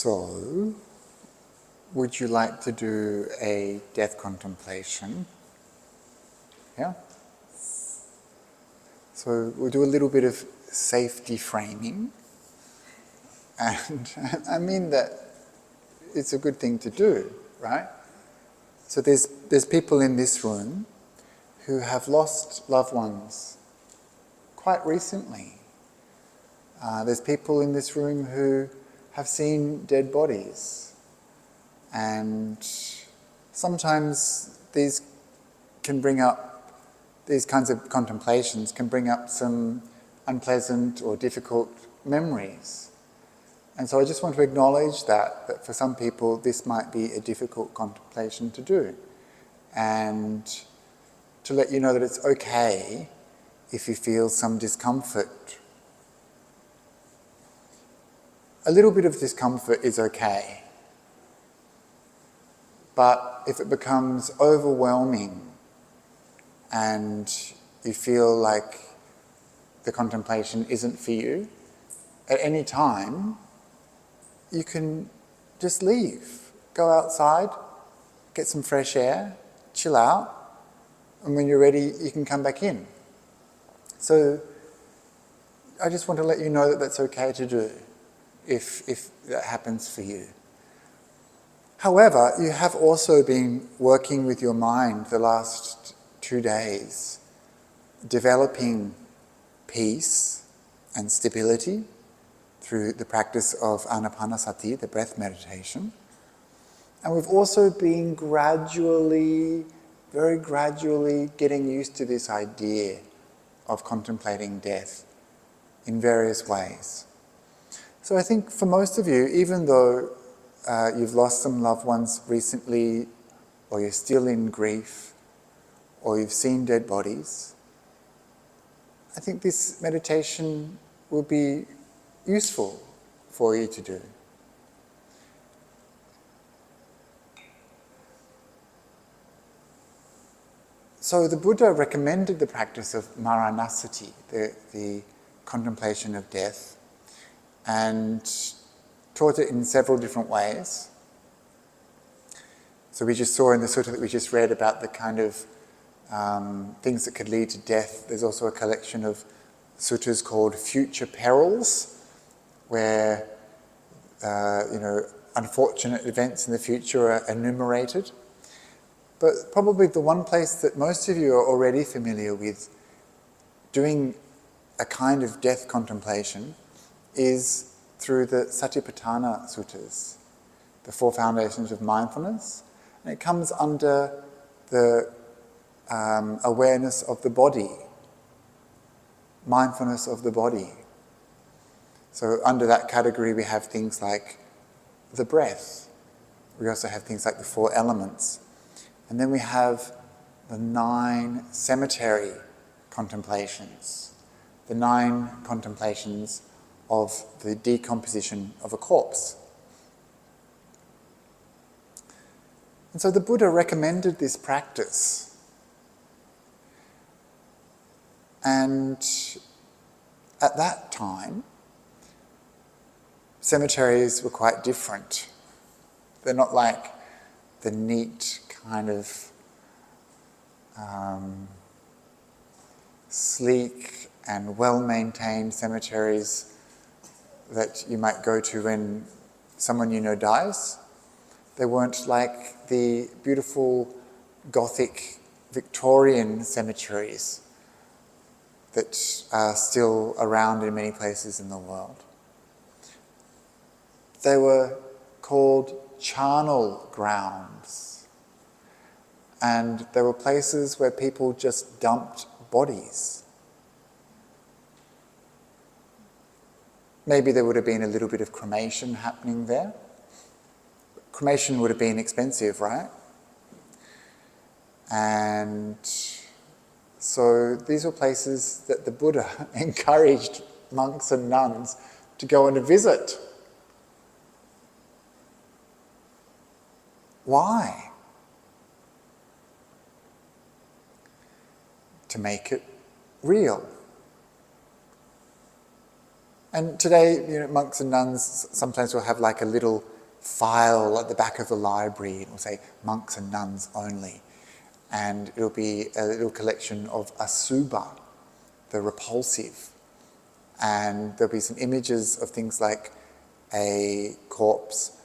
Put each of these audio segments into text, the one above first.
So, would you like to do a death contemplation? Yeah? So we'll do a little bit of safety framing. And I mean that it's a good thing to do, right? So there's people in this room who have lost loved ones quite recently. There's people in this room who have seen dead bodies. And sometimes these kinds of contemplations can bring up some unpleasant or difficult memories. And so I just want to acknowledge that for some people this might be a difficult contemplation to do. And to let you know that it's okay if you feel some discomfort. A little bit of discomfort is okay. But if it becomes overwhelming and you feel like the contemplation isn't for you, at any time you can just leave. Go outside, get some fresh air, chill out, and when you're ready you can come back in. So I just want to let you know that that's okay to do if that happens for you. However, you have also been working with your mind the last 2 days, developing peace and stability through the practice of anapanasati, the breath meditation. And we've also been very gradually getting used to this idea of contemplating death in various ways. So I think for most of you, even though you've lost some loved ones recently, or you're still in grief, or you've seen dead bodies, I think this meditation will be useful for you to do. So the Buddha recommended the practice of maranasati, the contemplation of death, and taught it in several different ways. So we just saw in the sutta that we just read about the kind of things that could lead to death. There's also a collection of suttas called Future Perils, where unfortunate events in the future are enumerated. But probably the one place that most of you are already familiar with doing a kind of death contemplation is through the Satipatthana Suttas, the 4 foundations of mindfulness. And it comes under the awareness of the body, mindfulness of the body. So under that category we have things like the breath. We also have things like the 4 elements. And then we have the 9 cemetery contemplations, the 9 contemplations of the decomposition of a corpse. And so the Buddha recommended this practice. And at that time, cemeteries were quite different. They're not like the neat kind of sleek and well-maintained cemeteries that you might go to when someone you know dies. They weren't like the beautiful Gothic Victorian cemeteries that are still around in many places in the world. They were called charnel grounds, and they were places where people just dumped bodies. Maybe there would have been a little bit of cremation happening there. Cremation would have been expensive, right? And so these were places that the Buddha encouraged monks and nuns to go and visit. Why? To make it real. And today, monks and nuns sometimes will have like a little file at the back of the library. It will say monks and nuns only. And it'll be a little collection of asubha, the repulsive. And there'll be some images of things like a corpse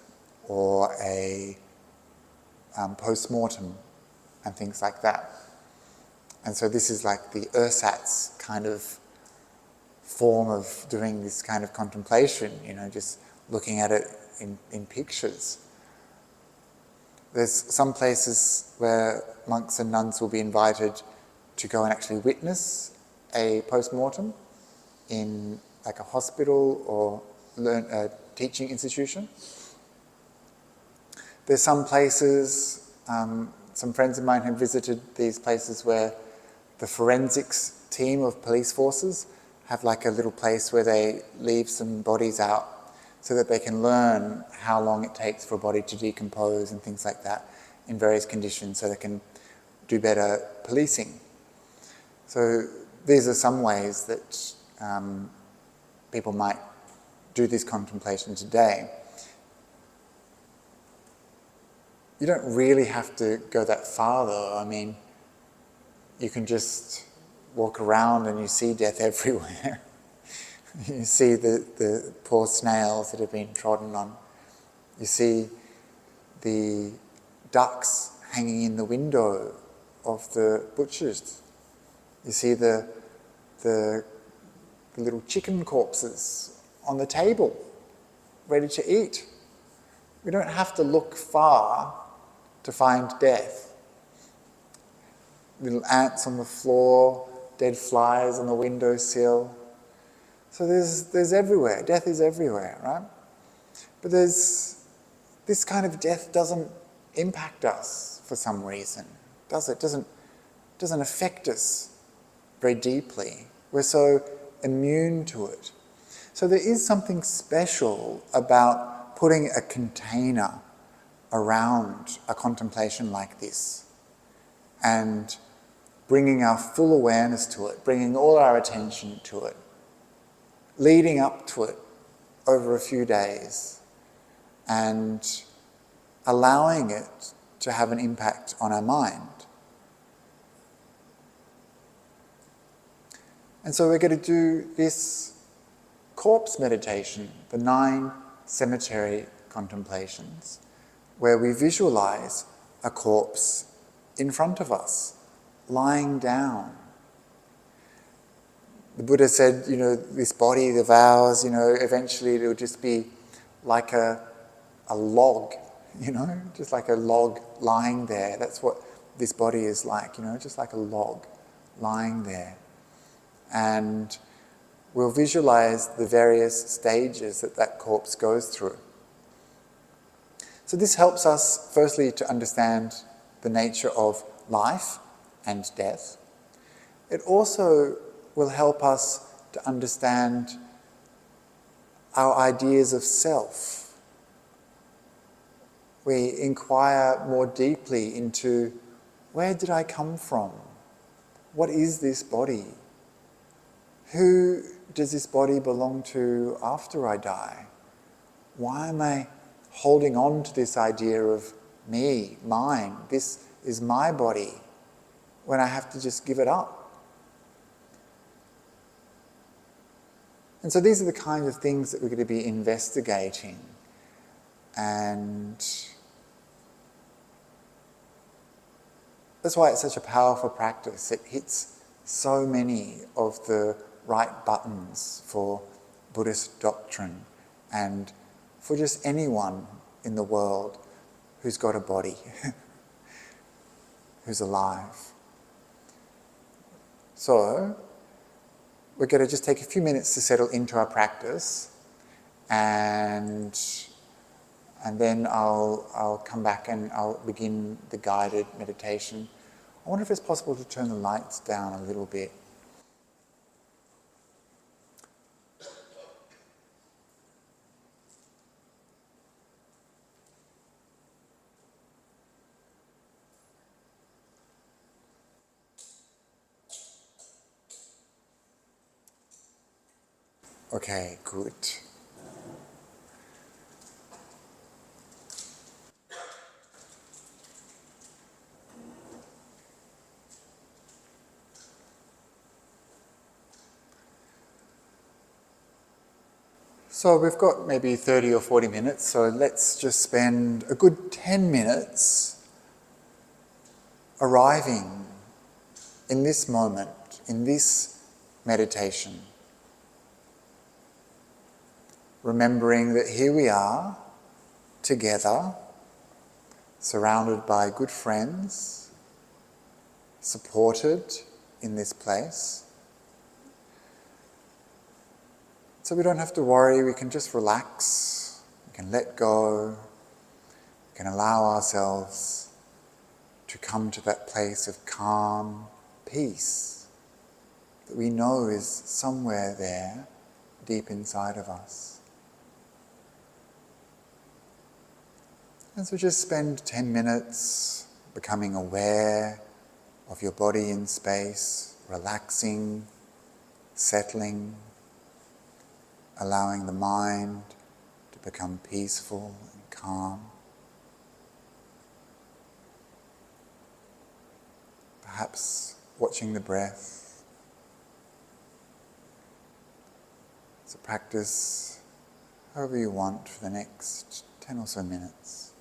or a post-mortem and things like that. And so this is like the ersatz kind of form of doing this kind of contemplation, just looking at it in pictures. There's some places where monks and nuns will be invited to go and actually witness a post-mortem in like a hospital or a teaching institution. There's some places, some friends of mine have visited these places where the forensics team of police forces have like a little place where they leave some bodies out so that they can learn how long it takes for a body to decompose and things like that in various conditions so they can do better policing. So these are some ways that people might do this contemplation today. You don't really have to go that far though. I mean, you can just walk around and you see death everywhere. You see the poor snails that have been trodden on. You see the ducks hanging in the window of the butchers. You see the little chicken corpses on the table, ready to eat. We don't have to look far to find death. Little ants on the floor, dead flies on the windowsill. So there's everywhere. Death is everywhere, right? But this kind of death doesn't impact us for some reason, does it? Doesn't affect us very deeply. We're so immune to it. So there is something special about putting a container around a contemplation like this and bringing our full awareness to it, bringing all our attention to it, leading up to it over a few days and allowing it to have an impact on our mind. And so we're going to do this corpse meditation, the 9 cemetery contemplations, where we visualize a corpse in front of us, lying down. The Buddha said, this body, the vows, eventually it'll just be like a log, just like a log lying there. That's what this body is like, just like a log lying there. And we'll visualize the various stages that corpse goes through. So this helps us, firstly, to understand the nature of life and death. It also will help us to understand our ideas of self. We inquire more deeply into, where did I come from? What is this body? Who does this body belong to after I die? Why am I holding on to this idea of me, mine, this is my body, when I have to just give it up? And so these are the kinds of things that we're going to be investigating. And that's why it's such a powerful practice. It hits so many of the right buttons for Buddhist doctrine and for just anyone in the world who's got a body, who's alive. So we're going to just take a few minutes to settle into our practice, and then I'll come back and I'll begin the guided meditation. I wonder if it's possible to turn the lights down a little bit. Okay, good. So we've got maybe 30 or 40 minutes, so let's just spend a good 10 minutes arriving in this moment, in this meditation, remembering that here we are together, surrounded by good friends, supported in this place. So we don't have to worry, we can just relax, we can let go, we can allow ourselves to come to that place of calm, peace, that we know is somewhere there, deep inside of us. And so just spend 10 minutes becoming aware of your body in space, relaxing, settling, allowing the mind to become peaceful and calm. Perhaps watching the breath. So practice however you want for the next 10 or so minutes.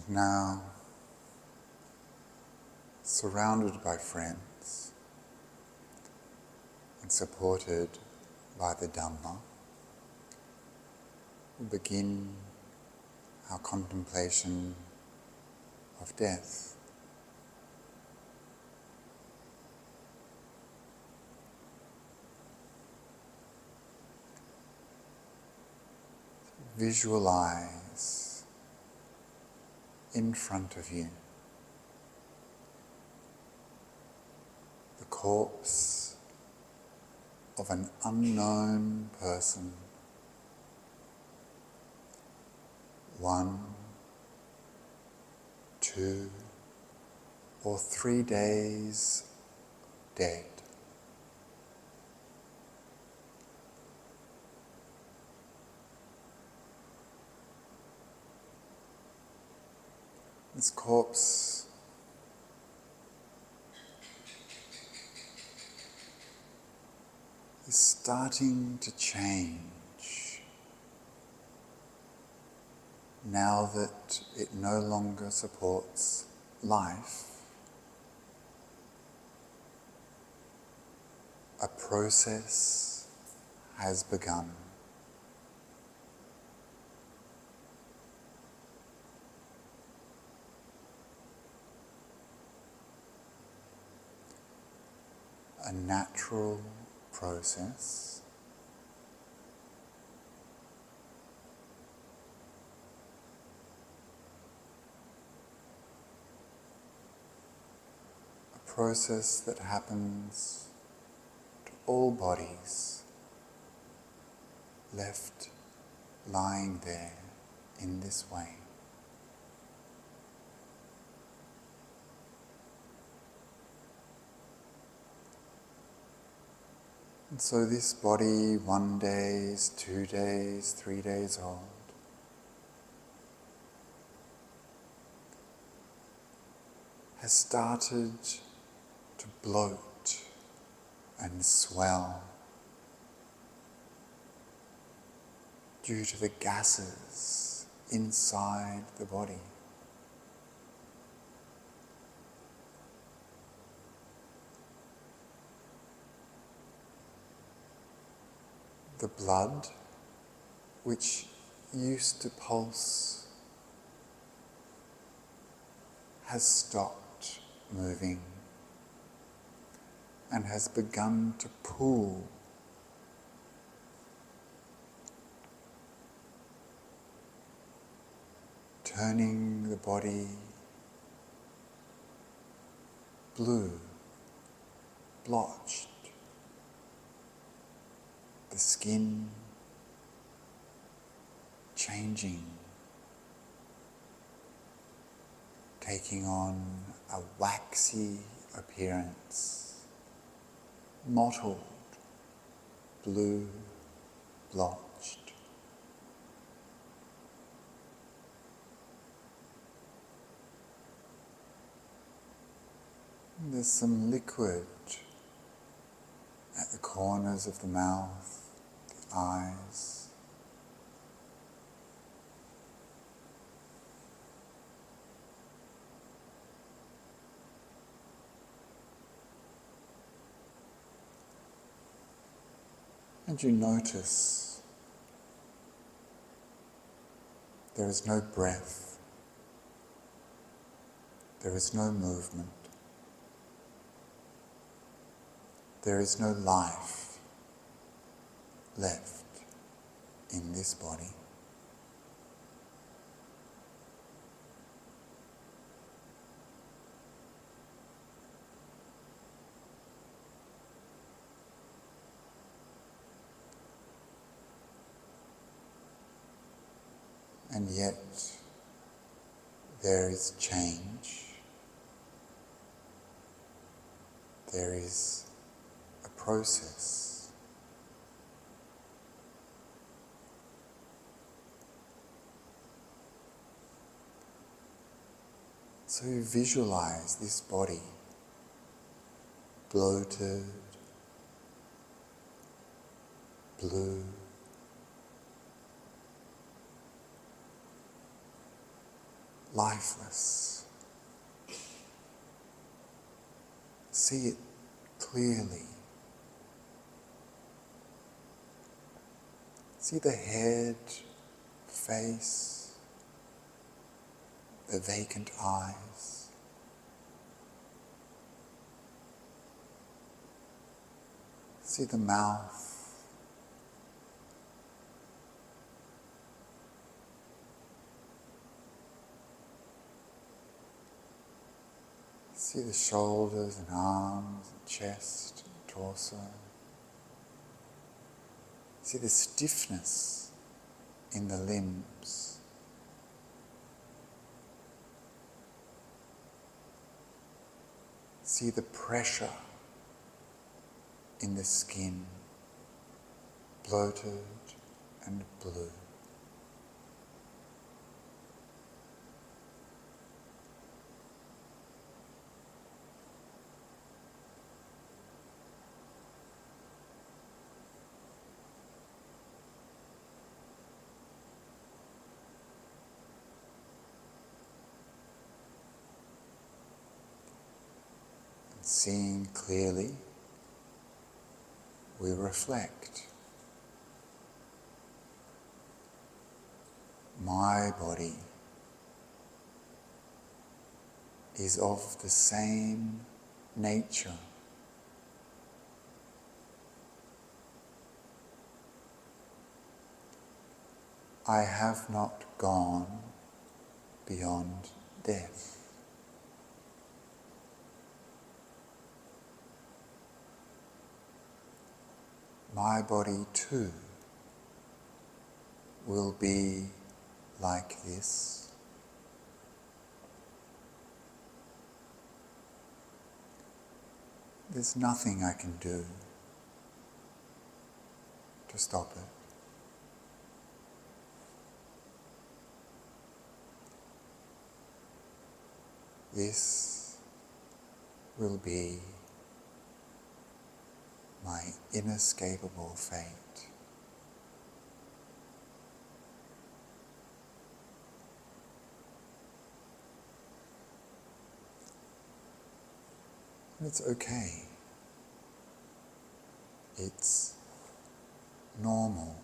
Now, surrounded by friends and supported by the Dhamma, we begin our contemplation of death. Visualize in front of you the corpse of an unknown person, 1, 2, or 3 days dead. This corpse is starting to change now that it no longer supports life. A process has begun. A natural process that happens to all bodies left lying there in this way. And so this body, 1 day, is 2 days, 3 days old. Has started to bloat and swell due to the gases inside the body. The blood, which used to pulse, has stopped moving and has begun to pool. Turning the body blue, blotched. The skin changing, taking on a waxy appearance, mottled, blue, blotched. And there's some liquid at the corners of the mouth, the eyes. And you notice there is no breath, there is no movement, there is no life left in this body. And yet there is change. There is a process. So you visualize this body bloated, blue, lifeless. See it clearly. See the head, face, the vacant eyes. See the mouth. See the shoulders and arms and chest and torso. See the stiffness in the limbs. See the pressure in the skin, bloated and blue. Seeing clearly, we reflect. My body is of the same nature. I have not gone beyond death. My body too will be like this. There's nothing I can do to stop it. This will be my inescapable fate. And it's okay. It's normal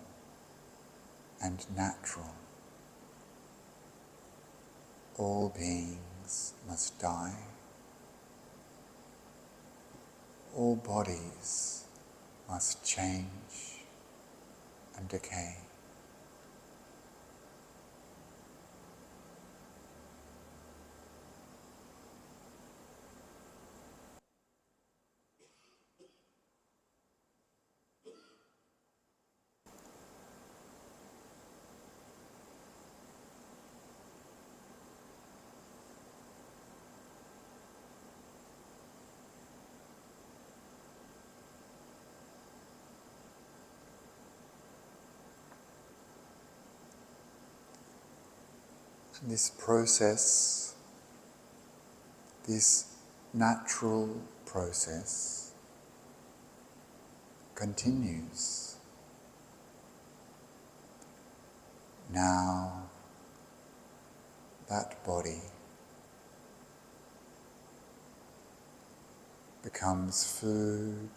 and natural. All beings must die. All bodies must change and decay. This process, this natural process, continues. Now that body becomes food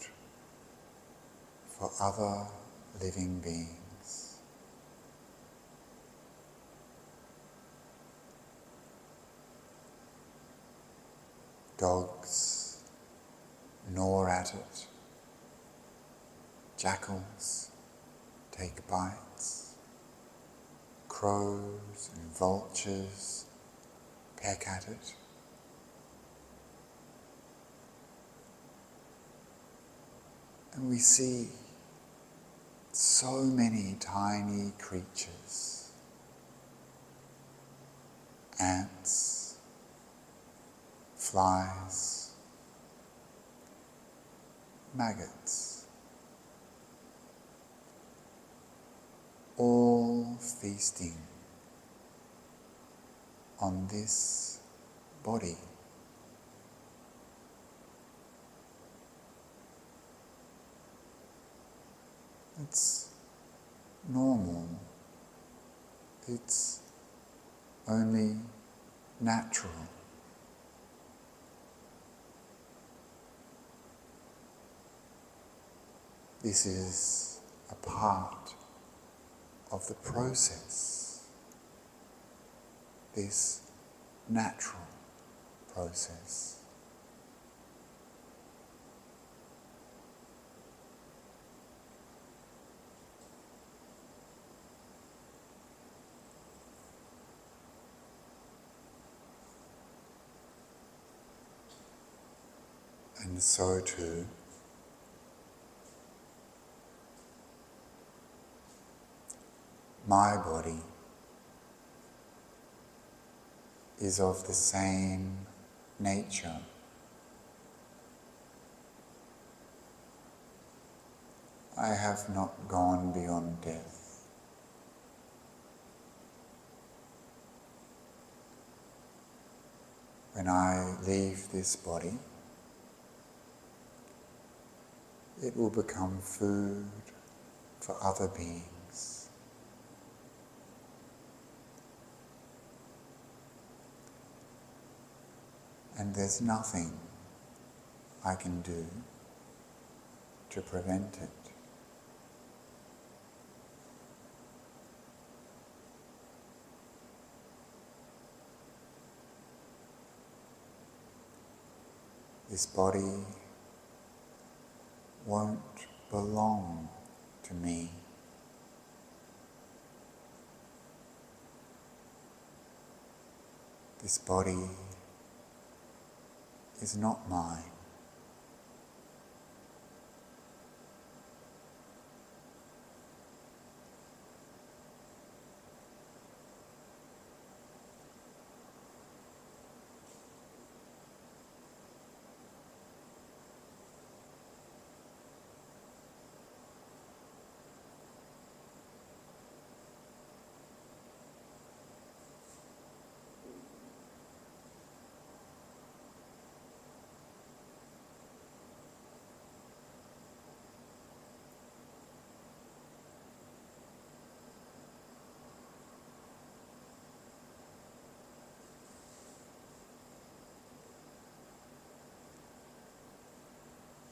for other living beings. Dogs gnaw at it. Jackals take bites. Crows and vultures peck at it. And we see so many tiny creatures. Ants, flies, maggots, all feasting on this body. It's normal. It's only natural. This is a part of the process, this natural process. And so too, my body is of the same nature. I have not gone beyond death. When I leave this body, it will become food for other beings. And there's nothing I can do to prevent it. This body won't belong to me. This body is not mine.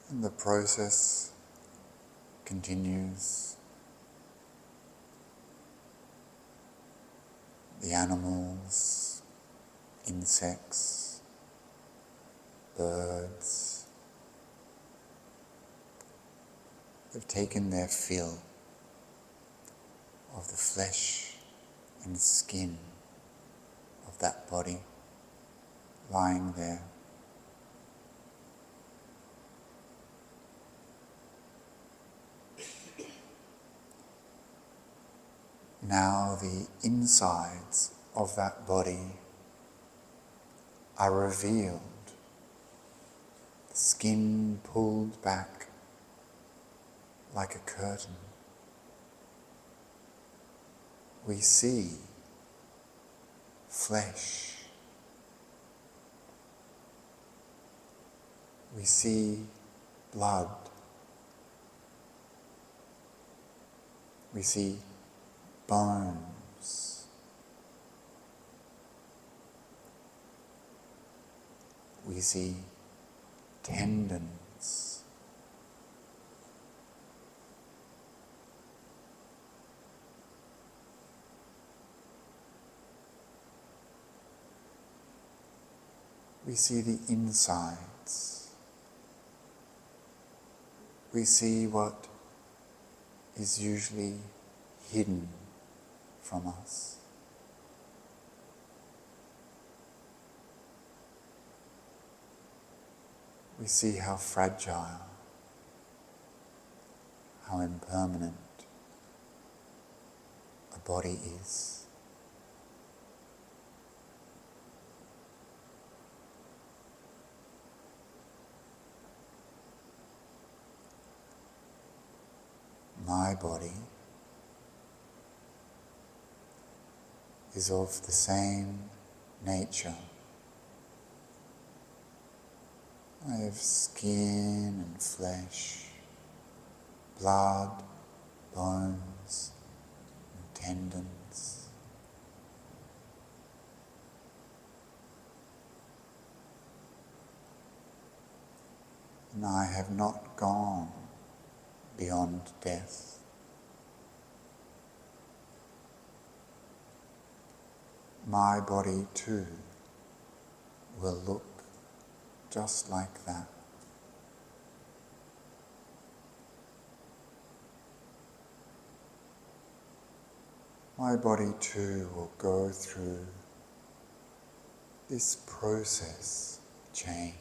And the process continues. The animals, insects, birds have taken their fill of the flesh and skin of that body lying there. Now the insides of that body are revealed, the skin pulled back like a curtain. We see flesh. We see blood. We see bones. We see tendons. We see the insides. We see what is usually hidden from us. We see how fragile, how impermanent a body is. My body is of the same nature. I have skin and flesh, blood, bones, and tendons. and I have not gone beyond death. My body too will look just like that. My body too will go through this process of change.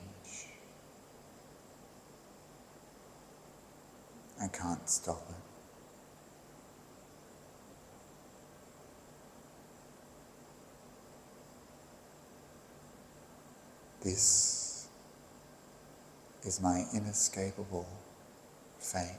I can't stop it. This is my inescapable fate.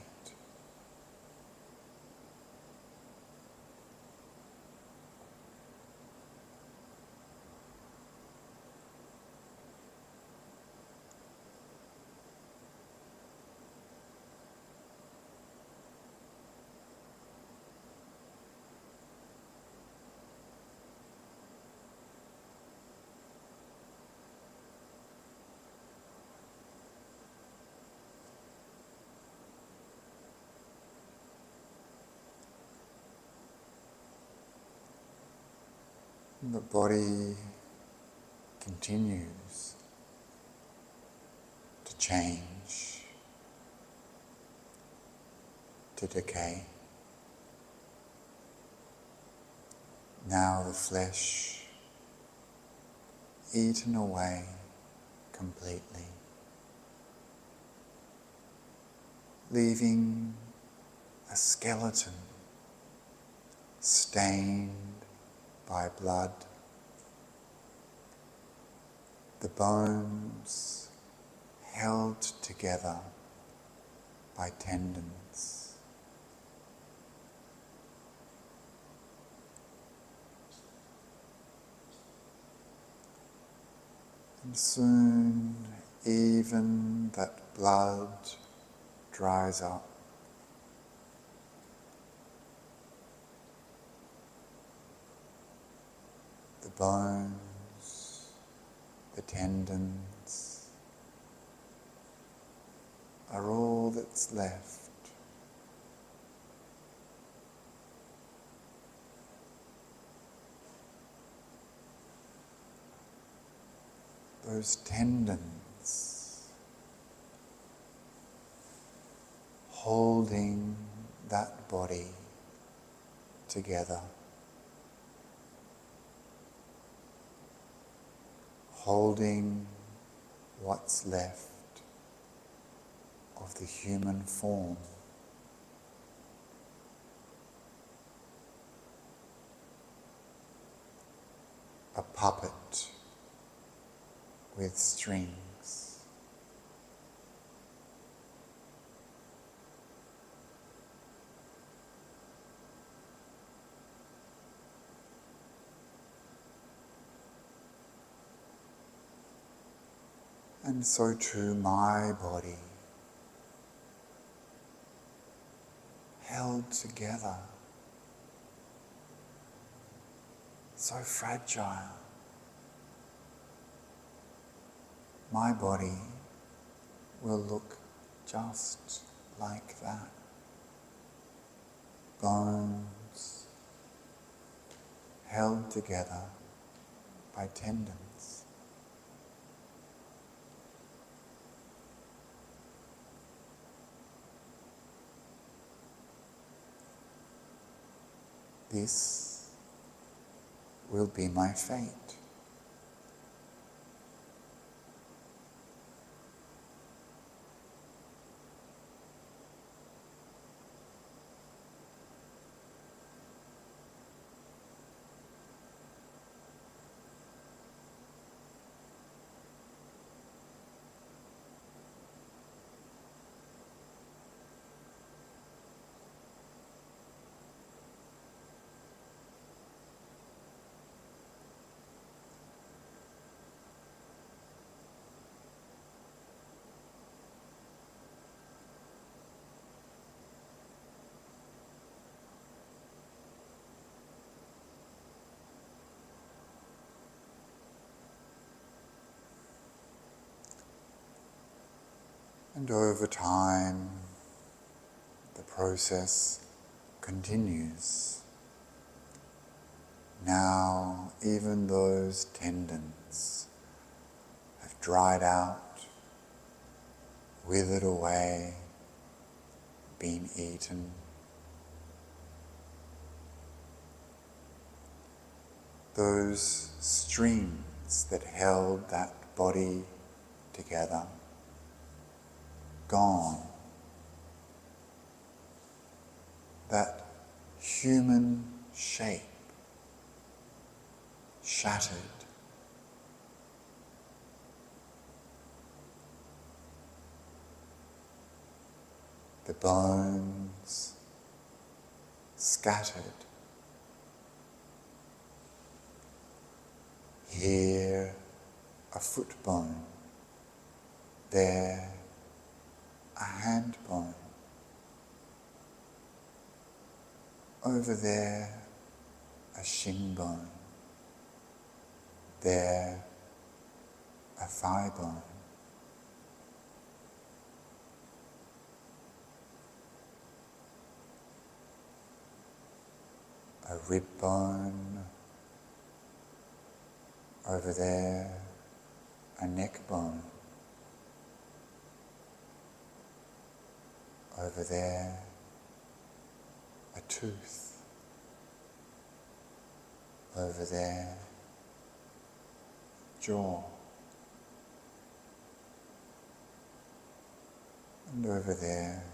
The body continues to change, to decay. Now the flesh eaten away completely, leaving a skeleton stained by blood, the bones held together by tendons. And soon even that blood dries up. The bones, the tendons are all that's left. Those tendons holding that body together, holding what's left of the human form. A puppet with strings. And so too my body, held together, so fragile. My body will look just like that. Bones held together by tendons. This will be my fate. And over time, the process continues. Now, even those tendons have dried out, withered away, been eaten. Those strings that held that body together, gone. That human shape, shattered. The bones scattered. Here a foot bone, there a hand bone, over there a shin bone, there a thigh bone. A rib bone, over there a neck bone, over there a tooth, over there jaw, and over there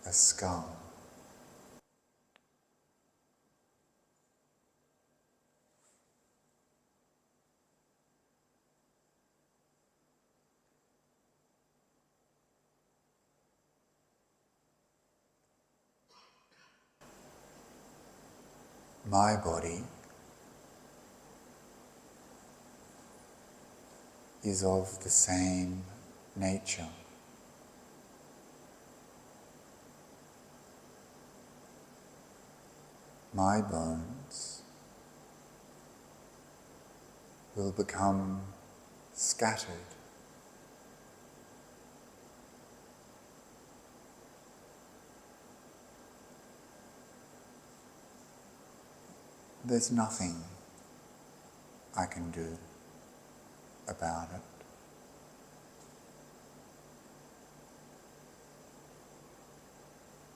a skull. My body is of the same nature. My bones will become scattered. There's nothing I can do about it.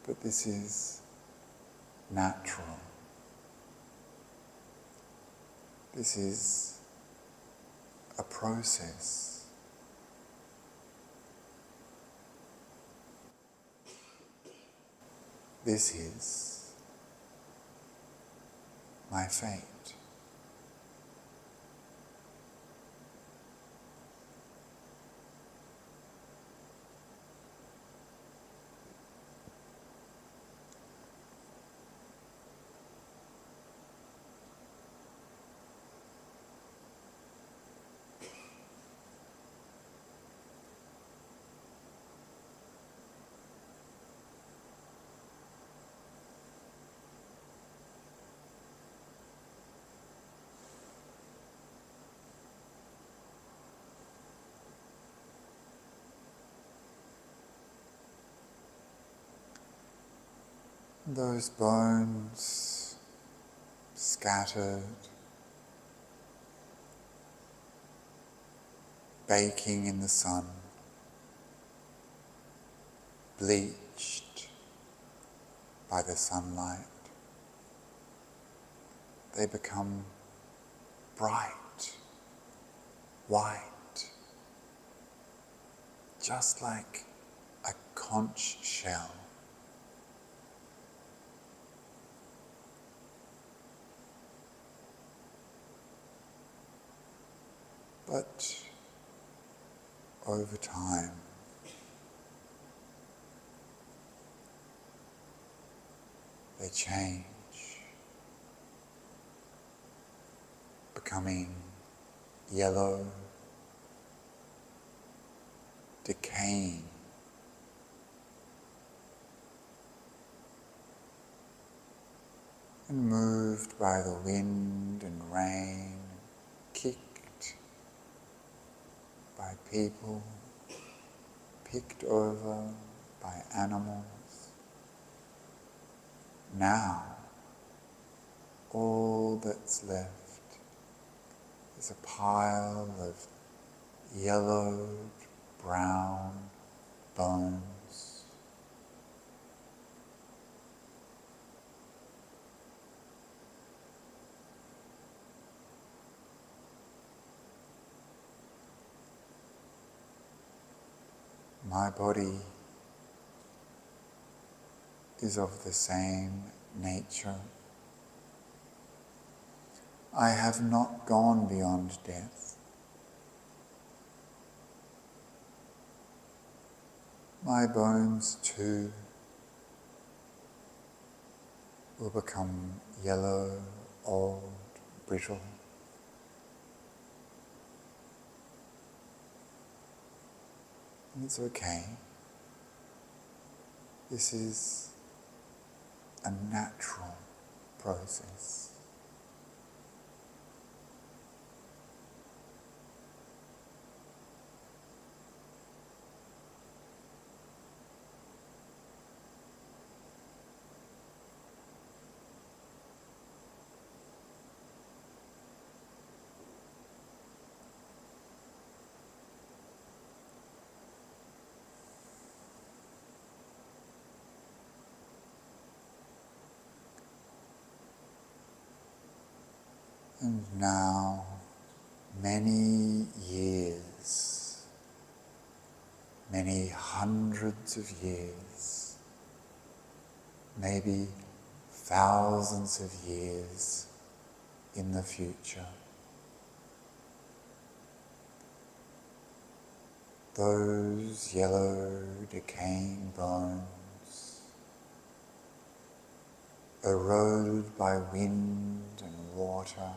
But this is natural. This is a process. This is my fate. Those bones scattered, baking in the sun, bleached by the sunlight. They become bright, white, just like a conch shell. But over time, they change, becoming yellow, decaying, and moved by the wind and rain, kicked by people, picked over by animals. Now, all that's left is a pile of yellowed, brown bones. My body is of the same nature. I have not gone beyond death. My bones too will become yellow, old, brittle. And it's okay. This is a natural process. And now, many years, many hundreds of years, maybe thousands of years in the future, those yellow, decaying bones, eroded by wind and water,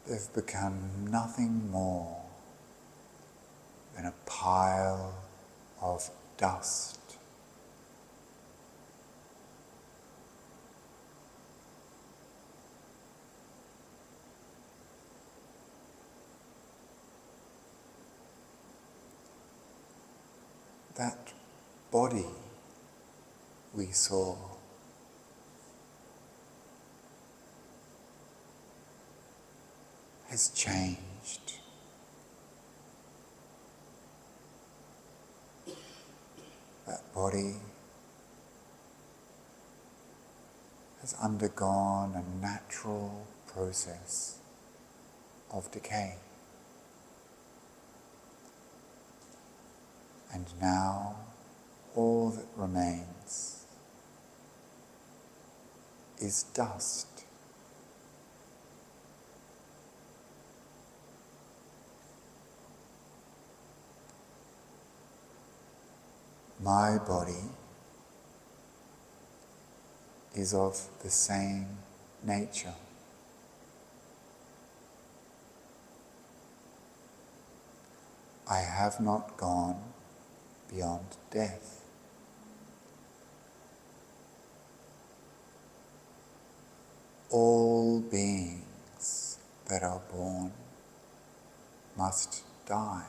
they've become nothing more than a pile of dust. That body we saw has changed. That body has undergone a natural process of decay. And now all that remains is dust. My body is of the same nature. I have not gone beyond death. All beings that are born must die.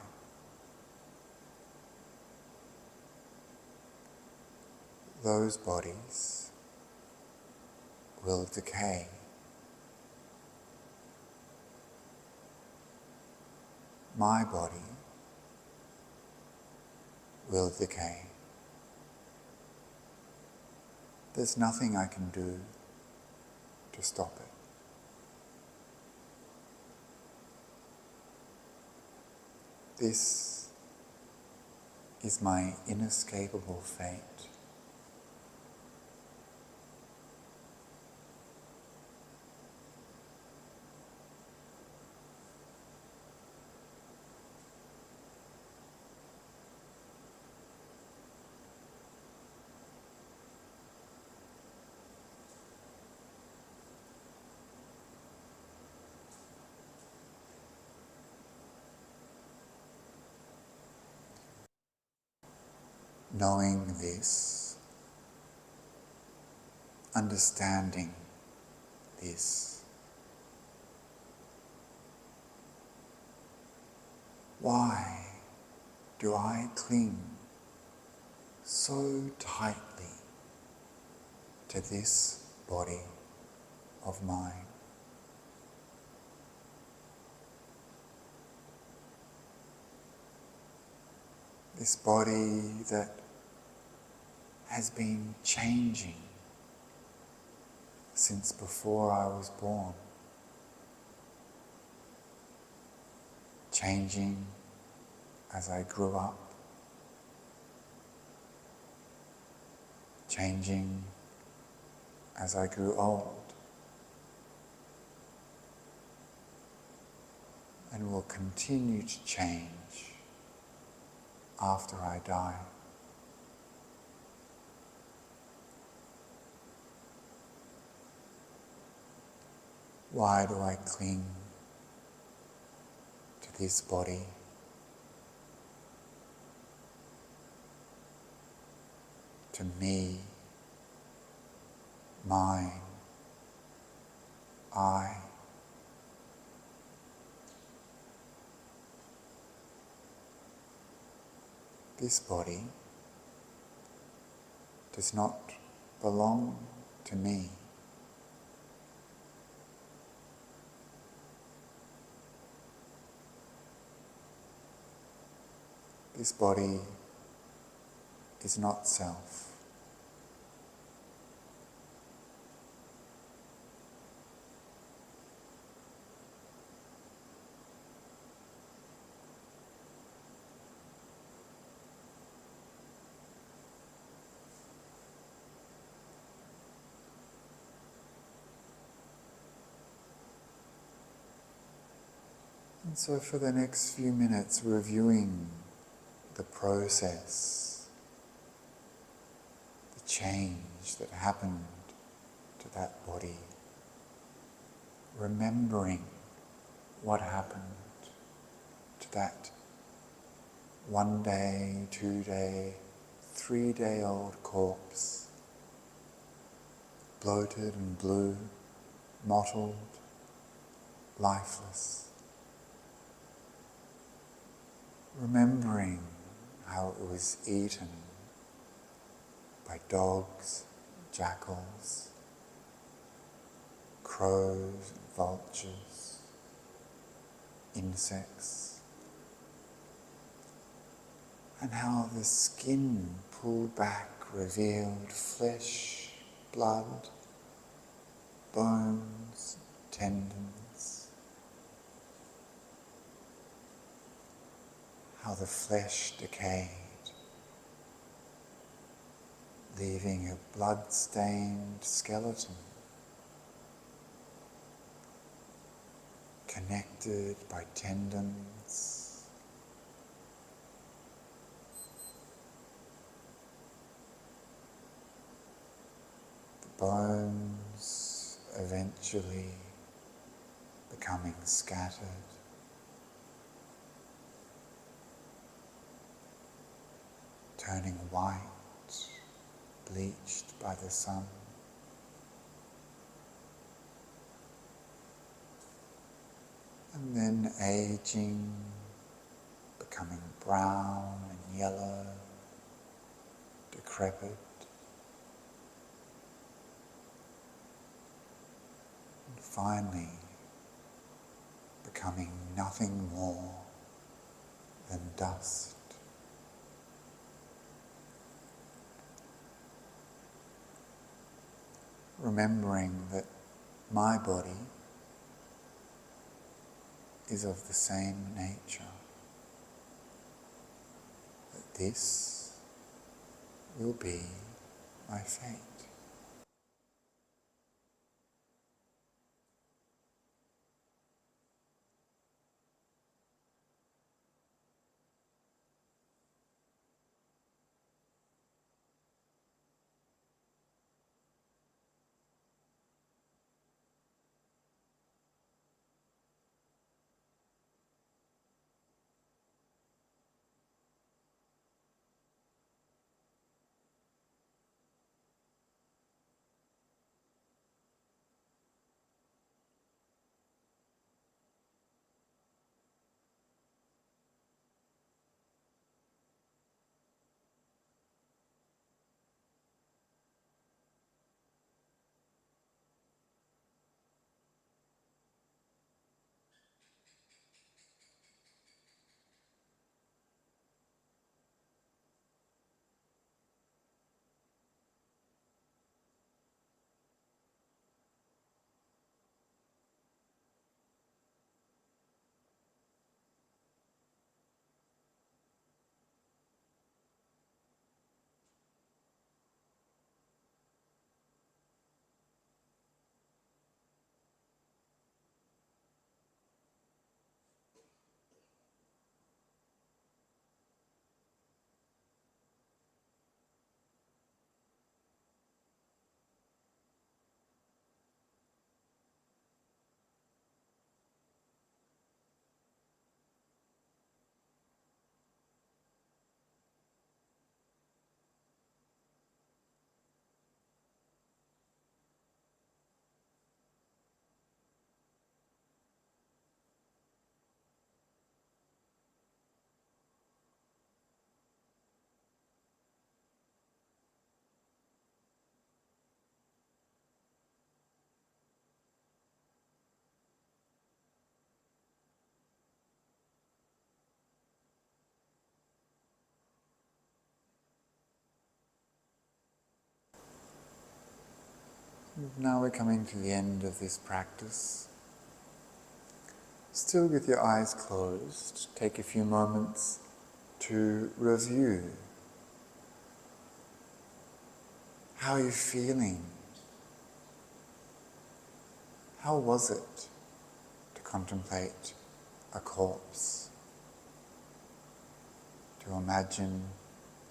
Those bodies will decay. My body will decay. There's nothing I can do to stop it. This is my inescapable fate. Knowing this, understanding this, Why do I cling so tightly to this body of mine? This body that has been changing since before I was born. Changing as I grew up. Changing as I grew old. And will continue to change after I die. Why do I cling to this body? To me, mine, I. This body does not belong to me. This body is not self. And so for the next few minutes, reviewing the process, the change that happened to that body, remembering what happened to that 1 day, 2 day, 3 day old corpse, bloated and blue, mottled, lifeless. Remembering how it was eaten by dogs, jackals, crows, and vultures, insects, and how the skin pulled back revealed flesh, blood, bones, tendons. How the flesh decayed, leaving a blood-stained skeleton, connected by tendons. The bones eventually becoming scattered. Turning white, bleached by the sun. And then aging, becoming brown and yellow, decrepit. And finally, becoming nothing more than dust. Remembering that my body is of the same nature, that this will be my fate. Now we're coming to the end of this practice. Still with your eyes closed, take a few moments to review. How are you feeling? How was it to contemplate a corpse? To imagine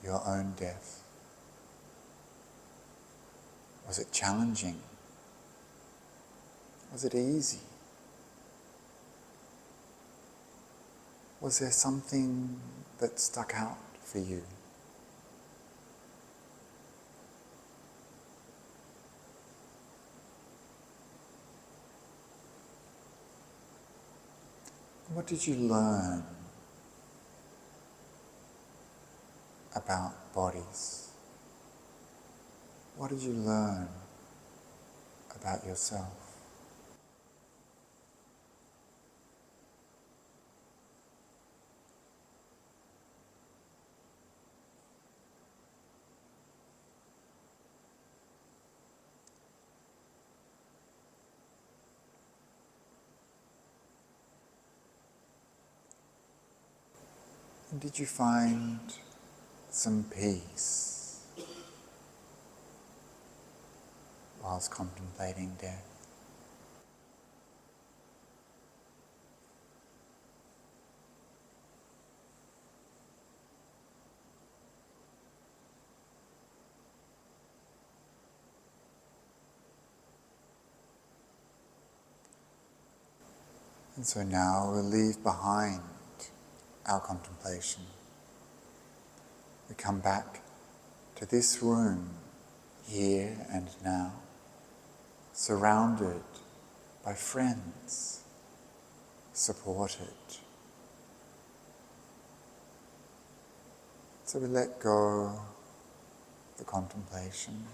your own death? Was it challenging? Was it easy? Was there something that stuck out for you? What did you learn about bodies? What did you learn about yourself? And did you find some peace whilst contemplating death? And so now we'll leave behind our contemplation. We come back to this room, here and now, surrounded by friends, supported. So we let go the contemplation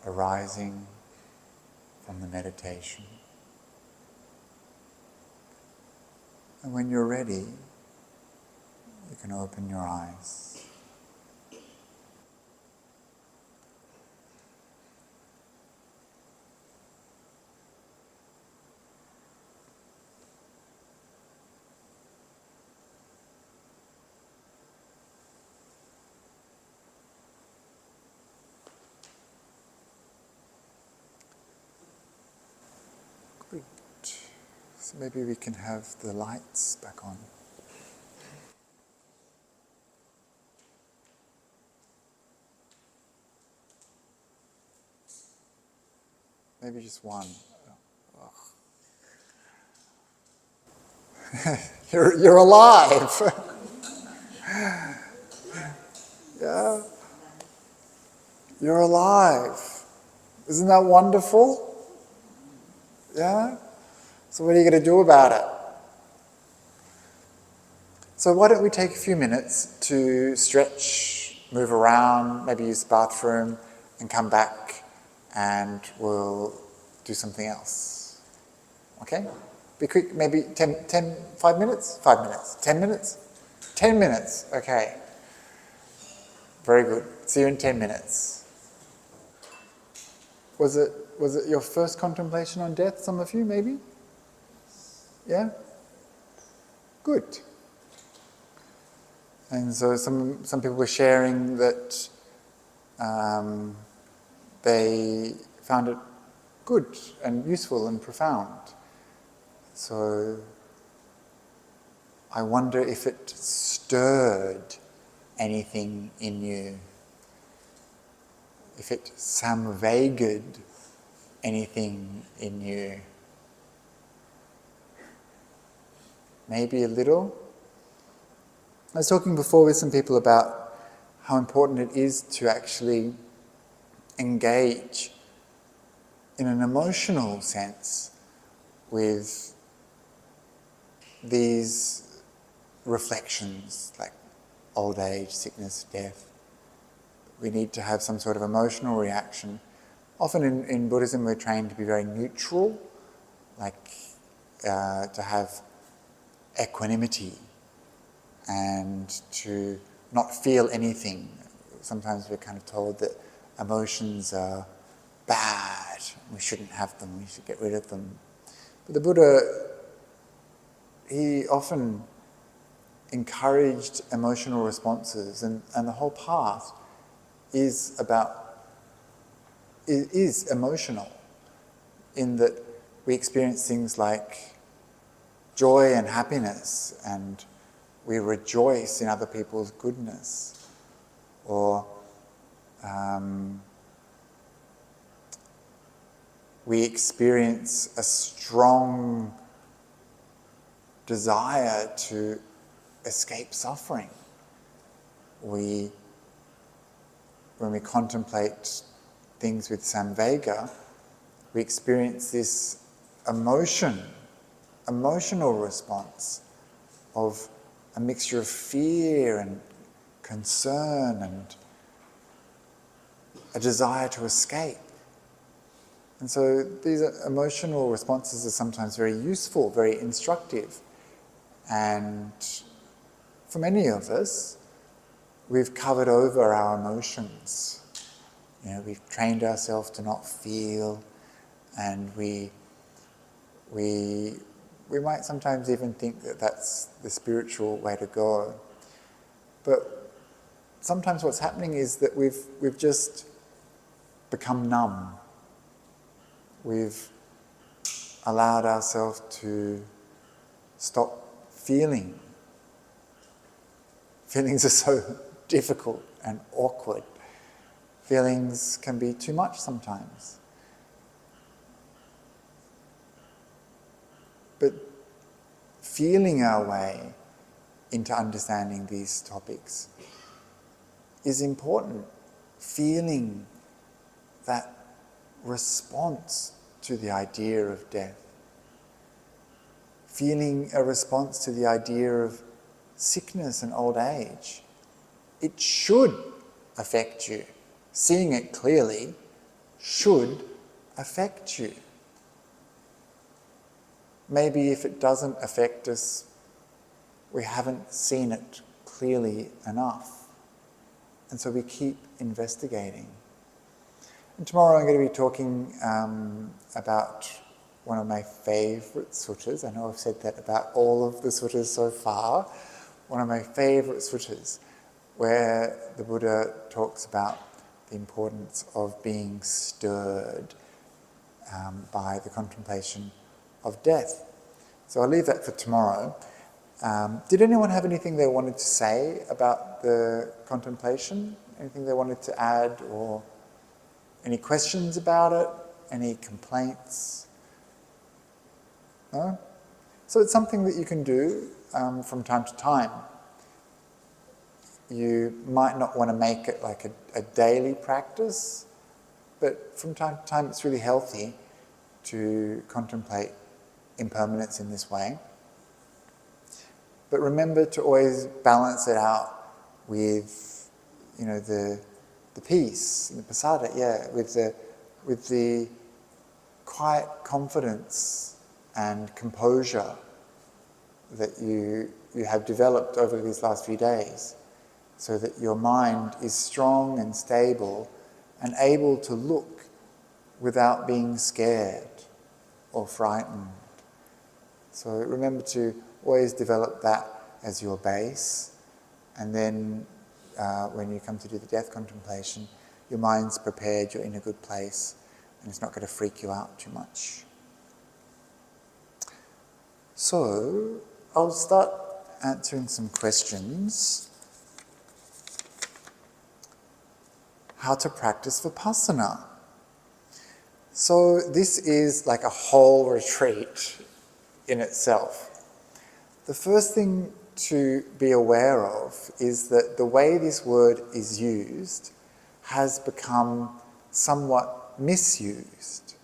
arising from the meditation. And when you're ready, you can open your eyes. Good. So maybe we can have the lights back on. Maybe just one. You're alive. Yeah. You're alive. Isn't that wonderful? Yeah? So what are you going to do about it? So why don't we take a few minutes to stretch, move around, maybe use the bathroom, and come back and we'll do something else. Okay? Be quick, maybe 5 minutes? 5 minutes. 10 minutes? 10 minutes, okay. Very good. See you in 10 minutes. Was it your first contemplation on death, some of you, maybe? Yeah? Good. And so some people were sharing that they found it good and useful and profound. So I wonder if it stirred anything in you, if it samvegad anything in you. Maybe a little. I was talking before with some people about how important it is to actually engage in an emotional sense with these reflections like old age, sickness, death. We need to have some sort of emotional reaction. Often in Buddhism we're trained to be very neutral, like to have equanimity and to not feel anything. Sometimes we're kind of told that emotions are bad, we shouldn't have them, we should get rid of them. But the Buddha, he often encouraged emotional responses, and the whole path is emotional, in that we experience things like joy and happiness, and we rejoice in other people's goodness, or we experience a strong desire to escape suffering. When we contemplate things with samvega, we experience this emotional response of a mixture of fear and concern and a desire to escape. And so these emotional responses are sometimes very useful, very instructive. And for many of us, we've covered over our emotions. We've trained ourselves to not feel, and we might sometimes even think that that's the spiritual way to go. But sometimes what's happening is that we've just become numb. We've allowed ourselves to stop feeling. Feelings are so difficult and awkward. Feelings can be too much sometimes. But feeling our way into understanding these topics is important. Feeling that response to the idea of death. Feeling a response to the idea of sickness and old age. It should affect you. Seeing it clearly should affect you. Maybe if it doesn't affect us, we haven't seen it clearly enough. And so we keep investigating. And tomorrow I'm going to be talking about one of my favourite suttas. I know I've said that about all of the suttas so far. One of my favourite suttas, where the Buddha talks about the importance of being stirred by the contemplation of death. So I'll leave that for tomorrow. Did anyone have anything they wanted to say about the contemplation? Anything they wanted to add, or any questions about it? Any complaints? No? So it's something that you can do from time to time. You might not want to make it like a daily practice, but from time to time it's really healthy to contemplate impermanence in this way. But remember to always balance it out with, the peace, the pasada, with the quiet confidence and composure that you have developed over these last few days, so that your mind is strong and stable and able to look without being scared or frightened. So remember to always develop that as your base, and then when you come to do the death contemplation, your mind's prepared, you're in a good place, and it's not going to freak you out too much. So I'll start answering some questions. How to practice Vipassana. So this is like a whole retreat in itself. The first thing to be aware of is that the way this word is used has become somewhat misused.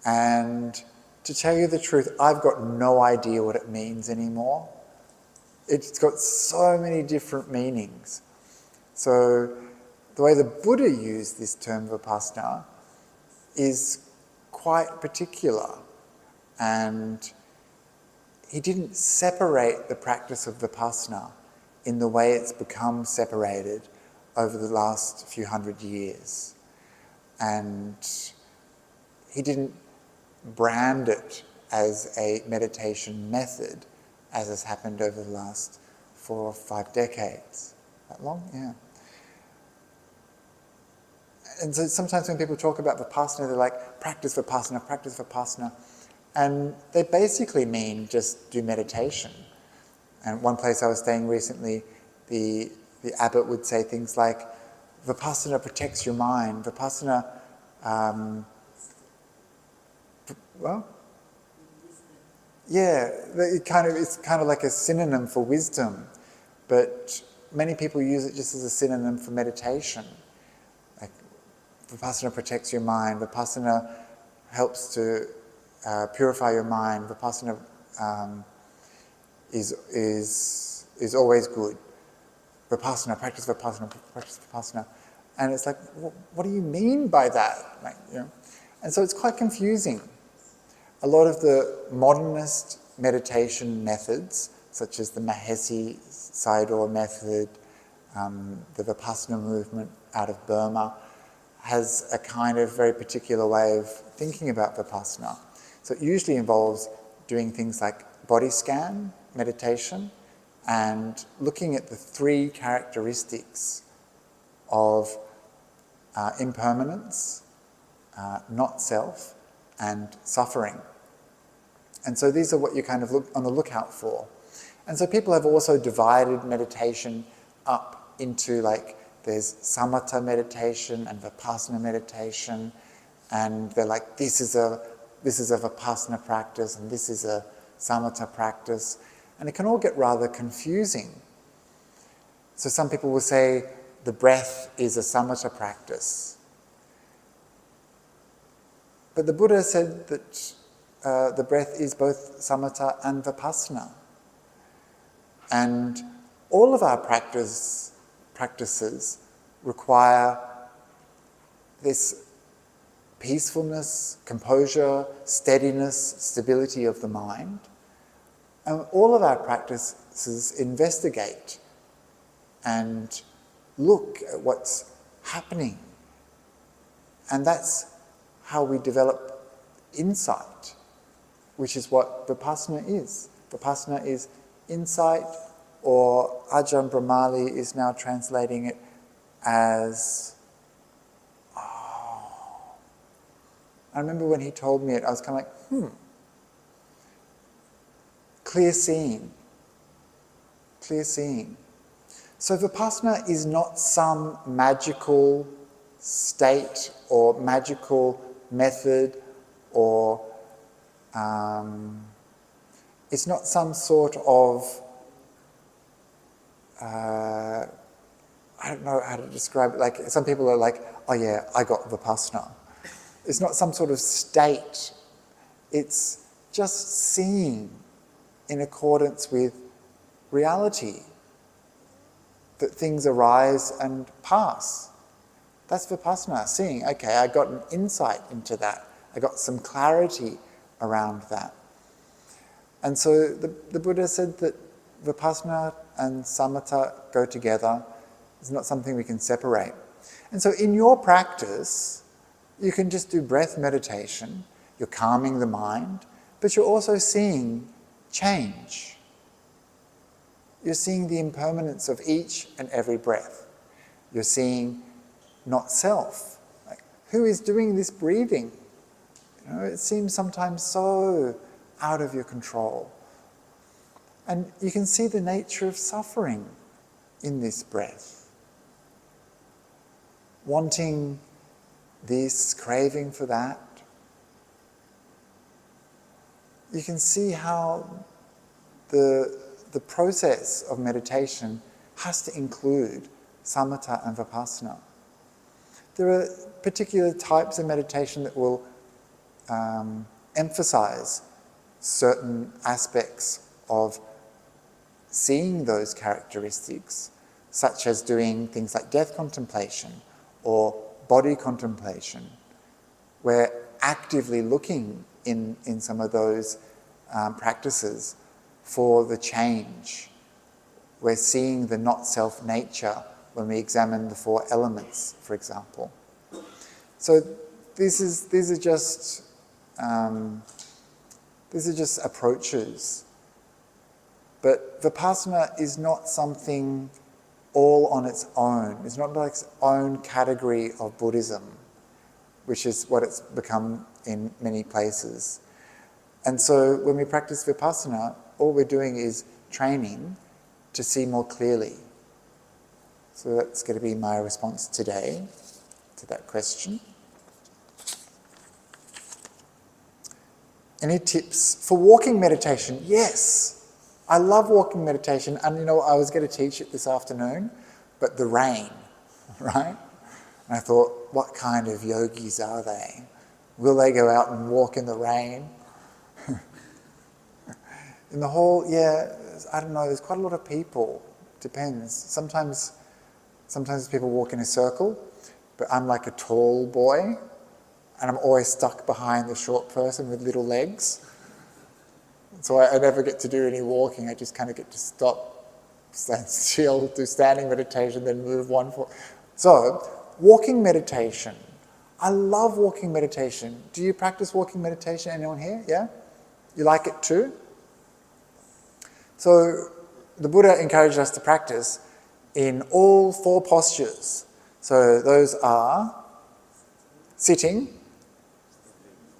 And to tell you the truth, I've got no idea what it means anymore. It's got so many different meanings. So the way the Buddha used this term Vipassana is quite particular, and he didn't separate the practice of Vipassana in the way it's become separated over the last few hundred years. And he didn't brand it as a meditation method, as has happened over the last 4 or 5 decades. That long? Yeah. And so sometimes when people talk about Vipassana, they're like, practice Vipassana, practice Vipassana. And they basically mean just do meditation. And one place I was staying recently, the abbot would say things like, Vipassana protects your mind. Vipassana, well, yeah, it's kind of like a synonym for wisdom, but many people use it just as a synonym for meditation. Like, Vipassana protects your mind. Vipassana helps to purify your mind. Vipassana is always good. Vipassana, practice Vipassana, practice Vipassana. And it's like, what do you mean by that? Like, you know? And so it's quite confusing. A lot of the modernist meditation methods, such as the Mahesi Sayadaw method, the Vipassana movement out of Burma, has a kind of very particular way of thinking about Vipassana. So it usually involves doing things like body scan meditation and looking at the 3 characteristics of impermanence, not self, and suffering. And so these are what you kind of look on the lookout for. And so people have also divided meditation up into, like, there's samatha meditation and vipassana meditation, and they're like, this is a vipassana practice and this is a samatha practice, and it can all get rather confusing. So some people will say the breath is a samatha practice. But the Buddha said that the breath is both samatha and vipassana. And all of our practices require this peacefulness, composure, steadiness, stability of the mind. And all of our practices investigate and look at what's happening. And that's how we develop insight, which is what Vipassana is. Vipassana is insight, or Ajahn Brahmali is now translating it as... I remember when he told me it, I was kind of like, clear seeing. Clear seeing. So Vipassana is not some magical state or magical method, or it's not some sort of, I don't know how to describe it, like some people are like, oh yeah, I got Vipassana. It's not some sort of state. It's just seeing in accordance with reality, that things arise and pass. That's Vipassana, seeing, okay, I got an insight into that. I got some clarity around that. And so the Buddha said that Vipassana and samatha go together. It's not something we can separate. And so in your practice, you can just do breath meditation. You're calming the mind, but you're also seeing change. You're seeing the impermanence of each and every breath. You're seeing not self. Like, who is doing this breathing? You know, it seems sometimes so out of your control. And you can see the nature of suffering in this breath. Wanting this, craving for that. You can see how the process of meditation has to include samatha and vipassana. There are particular types of meditation that will emphasize certain aspects of seeing those characteristics, such as doing things like death contemplation or body contemplation. We're actively looking in some of those practices for the change. We're seeing the not-self nature when we examine the 4 elements, for example. So these are just approaches. But Vipassana is not something all on its own. It's not like its own category of Buddhism, which is what it's become in many places. And so when we practice Vipassana, all we're doing is training to see more clearly. So that's going to be my response today to that question. Any tips for walking meditation? Yes. I love walking meditation, and I was going to teach it this afternoon, but the rain, right? And I thought, what kind of yogis are they? Will they go out and walk in the rain? In the hall, yeah, I don't know, there's quite a lot of people. Depends. Sometimes people walk in a circle, but I'm like a tall boy, and I'm always stuck behind the short person with little legs. So I never get to do any walking. I just kind of get to stop, stand still, do standing meditation, then move one foot. So, walking meditation. I love walking meditation. Do you practice walking meditation? Anyone here? Yeah? You like it too? So, the Buddha encouraged us to practice in all 4 postures. So, those are sitting,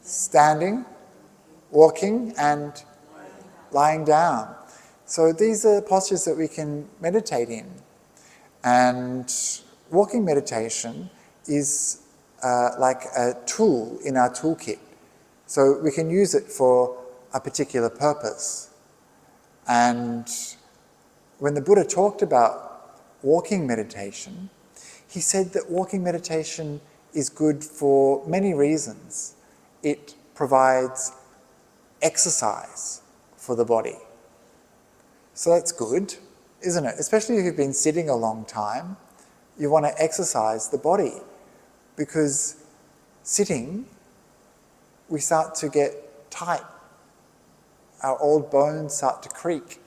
standing, walking, and lying down. So these are postures that we can meditate in. And walking meditation is like a tool in our toolkit. So we can use it for a particular purpose. And when the Buddha talked about walking meditation, he said that walking meditation is good for many reasons. It provides exercise for the body. So that's good, isn't it? Especially if you've been sitting a long time, you want to exercise the body, because sitting, we start to get tight. Our old bones start to creak.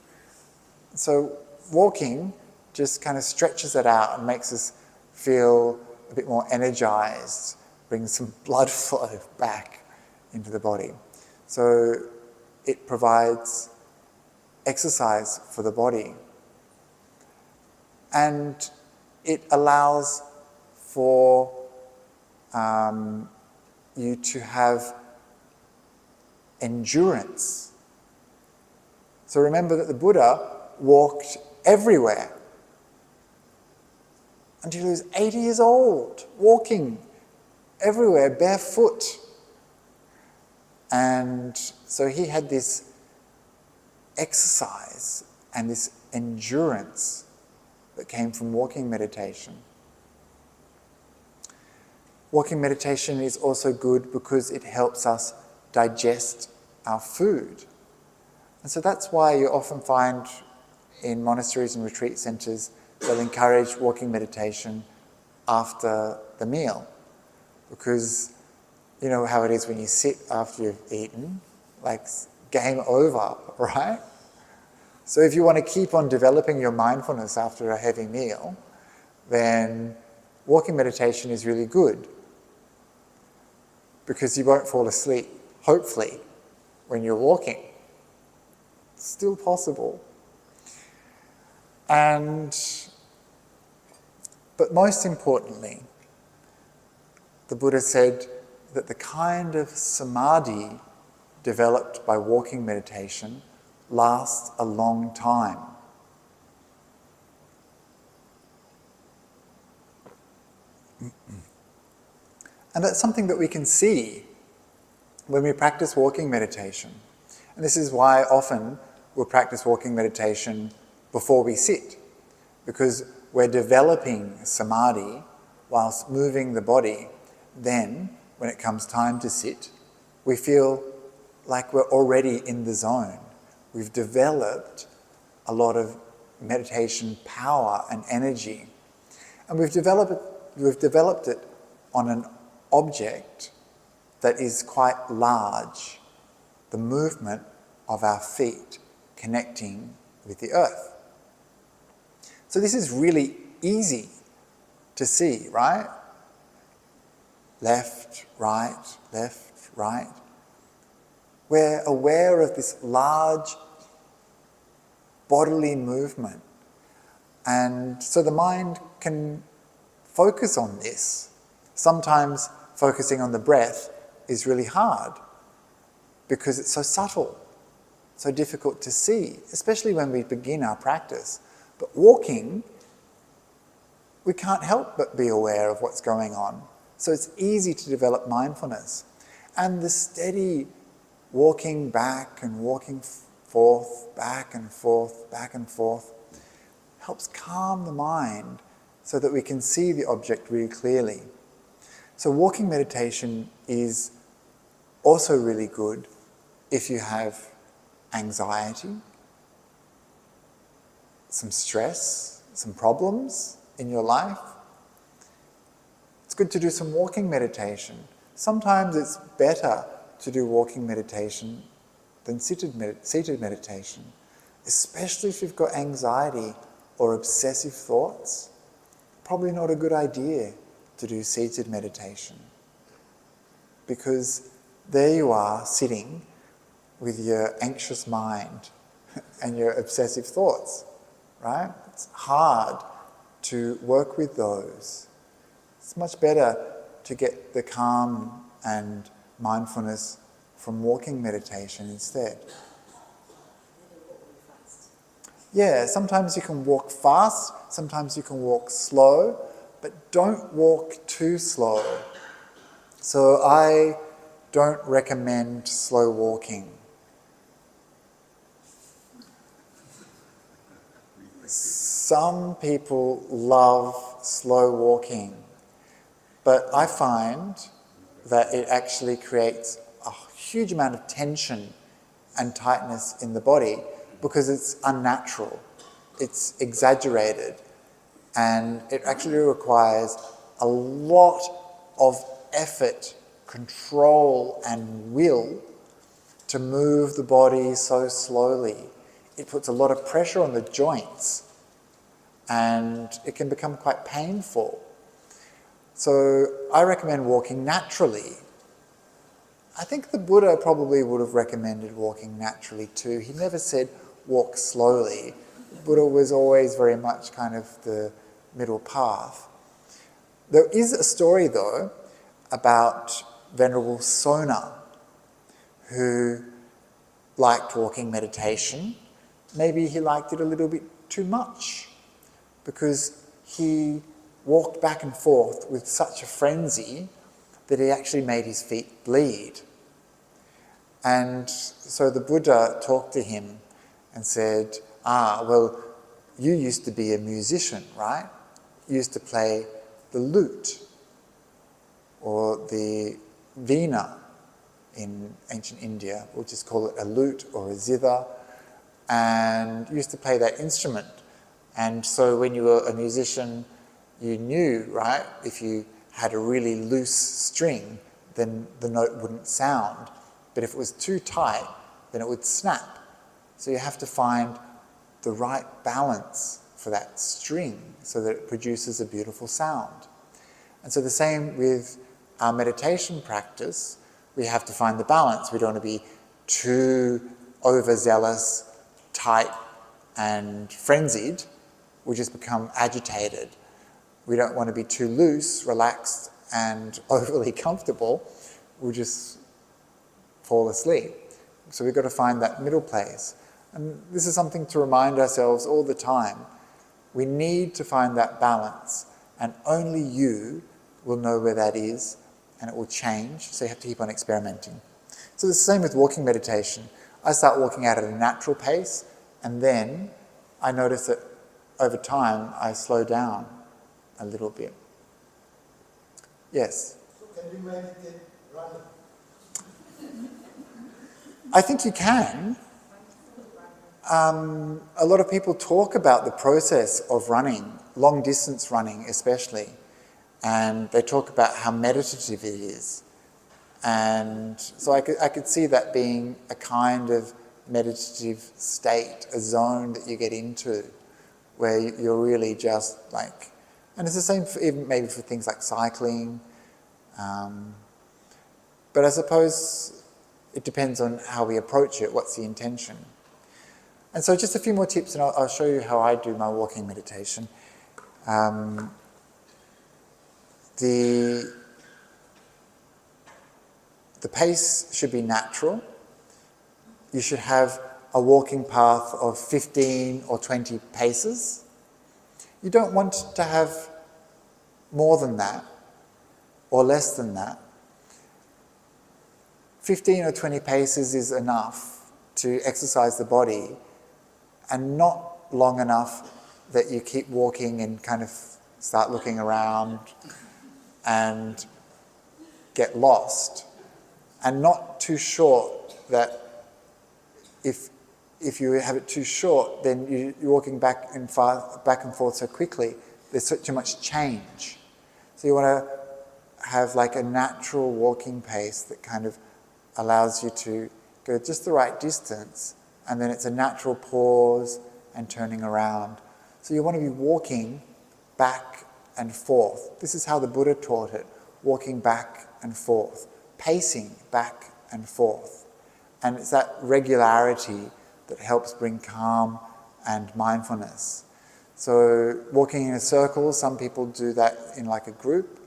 So walking just kind of stretches it out and makes us feel a bit more energized, brings some blood flow back into the body. So it provides exercise for the body. And it allows for you to have endurance. So remember that the Buddha walked everywhere until he was 80 years old, walking everywhere barefoot. And so he had this exercise and this endurance that came from walking meditation. Walking meditation is also good because it helps us digest our food. And so that's why you often find in monasteries and retreat centres they'll encourage walking meditation after the meal. Because you know how it is when you sit after you've eaten, like game over, right? So if you want to keep on developing your mindfulness after a heavy meal, then walking meditation is really good, because you won't fall asleep, hopefully, when you're walking. It's still possible. But most importantly, the Buddha said that the kind of samadhi developed by walking meditation lasts a long time. And that's something that we can see when we practice walking meditation. And this is why often we'll practice walking meditation before we sit, because we're developing samadhi whilst moving the body. Then, when it comes time to sit, we feel like we're already in the zone. We've developed a lot of meditation power and energy. And we've developed it on an object that is quite large, the movement of our feet connecting with the earth. So this is really easy to see, right? Left, right, left, right. We're aware of this large bodily movement. And so the mind can focus on this. Sometimes focusing on the breath is really hard because it's so subtle, so difficult to see, especially when we begin our practice. But walking, we can't help but be aware of what's going on. So it's easy to develop mindfulness. And the steady walking back and walking forth, back and forth, back and forth, helps calm the mind so that we can see the object really clearly. So walking meditation is also really good if you have anxiety, some stress, some problems in your life. It's good to do some walking meditation. Sometimes it's better to do walking meditation than seated meditation, especially if you've got anxiety or obsessive thoughts. Probably not a good idea to do seated meditation, because there you are sitting with your anxious mind and your obsessive thoughts, right? It's hard to work with those. It's much better to get the calm and mindfulness from walking meditation instead. Yeah, sometimes you can walk fast, sometimes you can walk slow, but don't walk too slow. So I don't recommend slow walking. Some people love slow walking, but I find that it actually creates a huge amount of tension and tightness in the body because it's unnatural, it's exaggerated, and it actually requires a lot of effort, control and will to move the body so slowly. It puts a lot of pressure on the joints and it can become quite painful. So I recommend walking naturally. I think the Buddha probably would have recommended walking naturally too. He never said walk slowly. The Buddha was always very much kind of the middle path. There is a story though about Venerable Sona, who liked walking meditation. Maybe he liked it a little bit too much because he walked back and forth with such a frenzy that he actually made his feet bleed. And so the Buddha talked to him and said, well, you used to be a musician, right? You used to play the lute or the veena in ancient India. We'll just call it a lute or a zither. And you used to play that instrument. And so when you were a musician, you knew, right, if you had a really loose string, then the note wouldn't sound. But if it was too tight, then it would snap. So you have to find the right balance for that string so that it produces a beautiful sound. And so the same with our meditation practice, we have to find the balance. We don't want to be too overzealous, tight and frenzied. We just become agitated. We don't want to be too loose, relaxed and overly comfortable. We'll just fall asleep. So we've got to find that middle place. And this is something to remind ourselves all the time. We need to find that balance, and only you will know where that is, and it will change, so you have to keep on experimenting. So it's the same with walking meditation. I start walking out at a natural pace, and then I notice that over time I slow down a little bit. Yes? So can you meditate running? I think you can. A lot of people talk about the process of running, long distance running especially, and they talk about how meditative it is. And so I could see that being a kind of meditative state, a zone that you get into where you're really just like And it's the same for even maybe for things like cycling. But I suppose it depends on how we approach it, what's the intention. And so just a few more tips, and I'll show you how I do my walking meditation. The pace should be natural. You should have a walking path of 15 or 20 paces. You don't want to have more than that or less than that. 15 or 20 paces is enough to exercise the body, and not long enough that you keep walking and kind of start looking around and get lost, and not too short that if you have it too short, then you're walking back and forth so quickly, there's too much change. So you want to have like a natural walking pace that kind of allows you to go just the right distance, and then it's a natural pause and turning around. So you want to be walking back and forth. This is how the Buddha taught it, walking back and forth, pacing back and forth. And it's that regularity that helps bring calm and mindfulness. So walking in a circle, some people do that in like a group,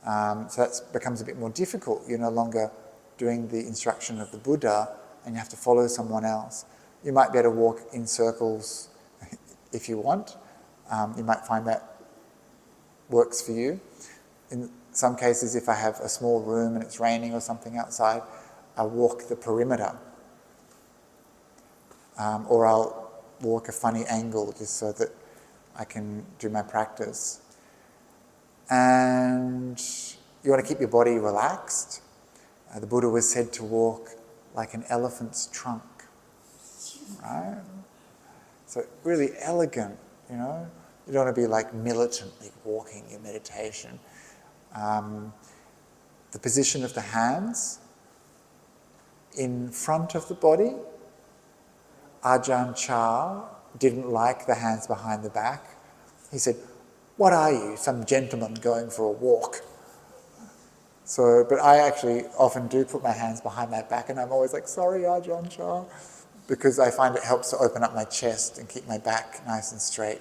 so that becomes a bit more difficult. You're no longer doing the instruction of the Buddha and you have to follow someone else. You might be able to walk in circles if you want. You might find that works for you. In some cases, if I have a small room and it's raining or something outside, I walk the perimeter. Or I'll walk a funny angle just so that I can do my practice. And you want to keep your body relaxed. The Buddha was said to walk like an elephant's trunk, right? So really elegant, you know. You don't want to be like militantly walking your meditation. The position of the hands in front of the body. Ajahn Chah didn't like the hands behind the back. He said, "What are you, some gentleman going for a walk?" So, but I actually often do put my hands behind my back, and I'm always like, "Sorry, Ajahn Chah," because I find it helps to open up my chest and keep my back nice and straight.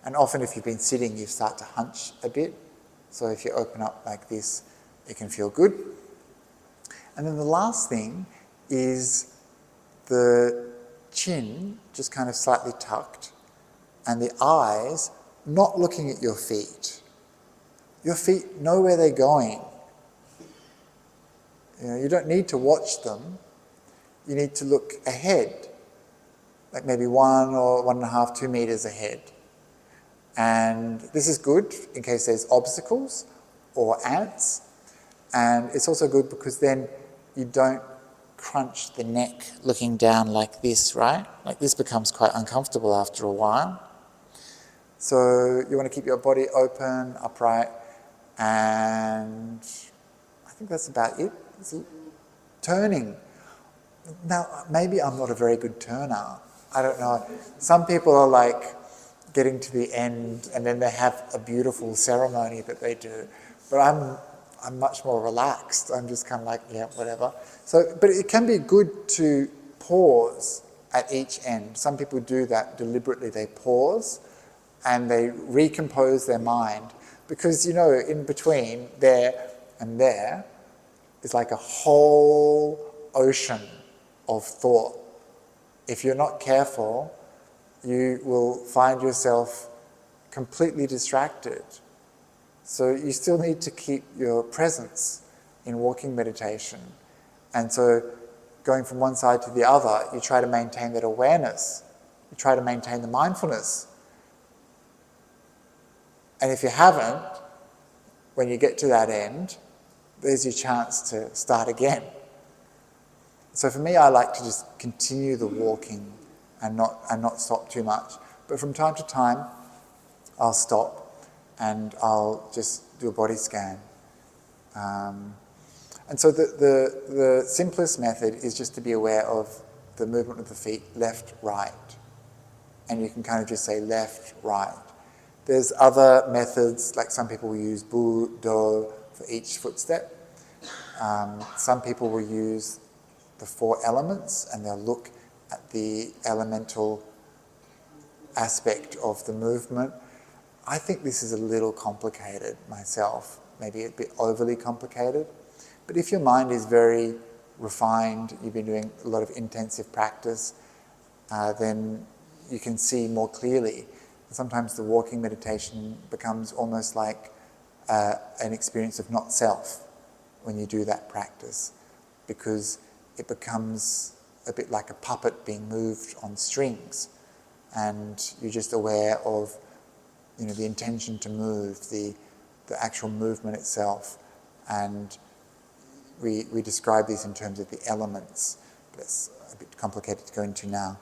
And often if you've been sitting, you start to hunch a bit. So if you open up like this, it can feel good. And then the last thing is the chin just kind of slightly tucked, and the eyes not looking at your feet. Your feet know where they're going. You know, you don't need to watch them. You need to look ahead, like maybe 1 or 1.5, 2 meters ahead. And this is good in case there's obstacles or ants. And it's also good because then you don't crunch the neck looking down like this, right? Like this becomes quite uncomfortable after a while. So you want to keep your body open, upright, and I think that's about it. Turning. Now, maybe I'm not a very good turner. I don't know. Some people are like getting to the end and then they have a beautiful ceremony that they do. But I'm much more relaxed. I'm just kind of like, yeah, whatever. So, but it can be good to pause at each end. Some people do that deliberately. They pause and they recompose their mind, because, you know, in between there and there is like a whole ocean of thought. If you're not careful, you will find yourself completely distracted. So you still need to keep your presence in walking meditation. And so going from one side to the other, you try to maintain that awareness. You try to maintain the mindfulness. And if you haven't, when you get to that end, there's your chance to start again. So for me, I like to just continue the walking and not stop too much. But from time to time, I'll stop and I'll just do a body scan. And so the simplest method is just to be aware of the movement of the feet, left, right. And you can kind of just say left, right. There's other methods, like some people will use bu, do for each footstep. Some people will use the 4 elements and they'll look at the elemental aspect of the movement. I think this is a little complicated myself, maybe a bit overly complicated. But if your mind is very refined, you've been doing a lot of intensive practice, then you can see more clearly. Sometimes the walking meditation becomes almost like an experience of not self when you do that practice, because it becomes a bit like a puppet being moved on strings, and you're just aware of, the intention to move, the actual movement itself. And we describe these in terms of the elements, but it's a bit complicated to go into now.